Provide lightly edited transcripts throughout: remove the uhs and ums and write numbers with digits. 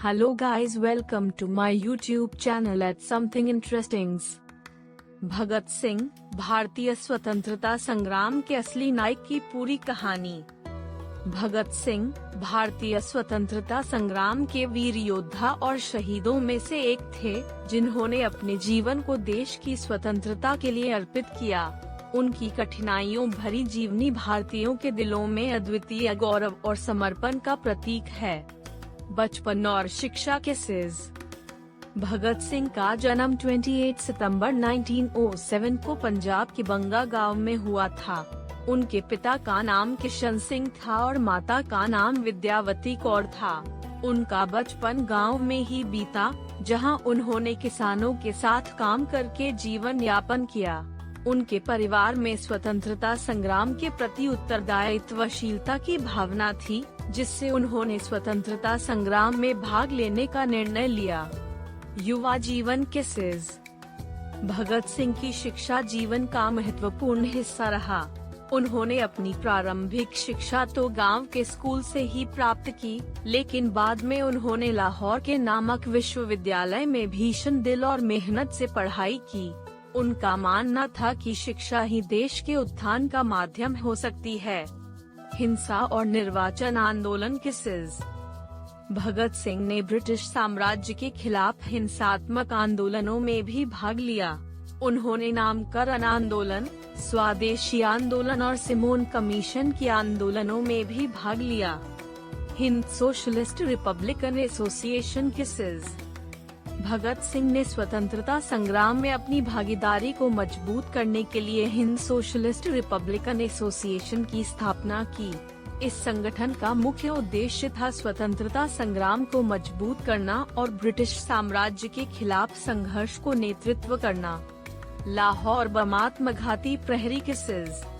Hello guys, welcome to my YouTube channel at Something Interestings। Bhagat Singh, भारतीय स्वतंत्रता संग्राम के असली नायक की पूरी कहानी। भगत सिंह भारतीय स्वतंत्रता संग्राम के वीर योद्धा और शहीदों में से एक थे, जिन्होंने अपने जीवन को देश की स्वतंत्रता के लिए अर्पित किया। उनकी कठिनाइयों भरी जीवनी भारतीयों के दिलों में अद्वितीय गौरव और समर्पण का प्रतीक है। बचपन और शिक्षा के सिलसिले। भगत सिंह का जन्म 28 सितंबर 1907 को पंजाब के बंगा गांव में हुआ था। उनके पिता का नाम किशन सिंह था और माता का नाम विद्यावती कौर था। उनका बचपन गांव में ही बीता, जहां उन्होंने किसानों के साथ काम करके जीवन यापन किया। उनके परिवार में स्वतंत्रता संग्राम के प्रति उत्तरदायित्वशीलता की भावना थी, जिससे उन्होंने स्वतंत्रता संग्राम में भाग लेने का निर्णय लिया। युवा जीवन के सिलसिले। भगत सिंह की शिक्षा जीवन का महत्वपूर्ण हिस्सा रहा। उन्होंने अपनी प्रारंभिक शिक्षा तो गांव के स्कूल से ही प्राप्त की, लेकिन बाद में उन्होंने लाहौर के नामक विश्वविद्यालय में भीषण दिल और मेहनत से पढ़ाई की। उनका मानना था कि शिक्षा ही देश के उत्थान का माध्यम हो सकती है। हिंसा और निर्वाचन आंदोलन के सिलसिले। भगत सिंह ने ब्रिटिश साम्राज्य के खिलाफ हिंसात्मक आंदोलनों में भी भाग लिया। उन्होंने नामकरण आंदोलन, स्वदेशी आंदोलन और सिमोन कमीशन के आंदोलनों में भी भाग लिया। हिंद सोशलिस्ट रिपब्लिकन एसोसिएशन के सिलसिले। भगत सिंह ने स्वतंत्रता संग्राम में अपनी भागीदारी को मजबूत करने के लिए हिंद सोशलिस्ट रिपब्लिकन एसोसिएशन की स्थापना की। इस संगठन का मुख्य उद्देश्य था स्वतंत्रता संग्राम को मजबूत करना और ब्रिटिश साम्राज्य के खिलाफ संघर्ष को नेतृत्व करना। लाहौर बमात्मघाती प्रहरी के सिलसिले।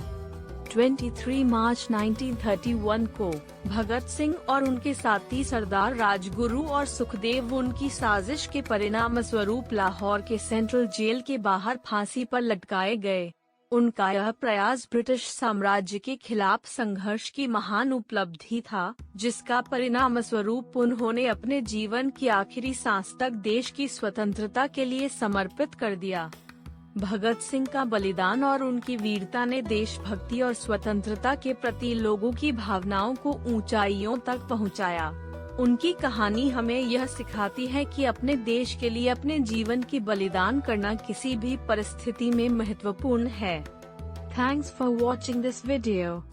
23 मार्च 1931 को भगत सिंह और उनके साथी सरदार राजगुरु और सुखदेव उनकी साजिश के परिणाम स्वरूप लाहौर के सेंट्रल जेल के बाहर फांसी पर लटकाए गए। उनका यह प्रयास ब्रिटिश साम्राज्य के खिलाफ संघर्ष की महान उपलब्धि था, जिसका परिणाम स्वरूप उन्होंने अपने जीवन की आखिरी सांस तक देश की स्वतंत्रता के लिए समर्पित कर दिया। भगत सिंह का बलिदान और उनकी वीरता ने देशभक्ति और स्वतंत्रता के प्रति लोगों की भावनाओं को ऊंचाइयों तक पहुंचाया। उनकी कहानी हमें यह सिखाती है कि अपने देश के लिए अपने जीवन की बलिदान करना किसी भी परिस्थिति में महत्वपूर्ण है। Thanks for watching this video.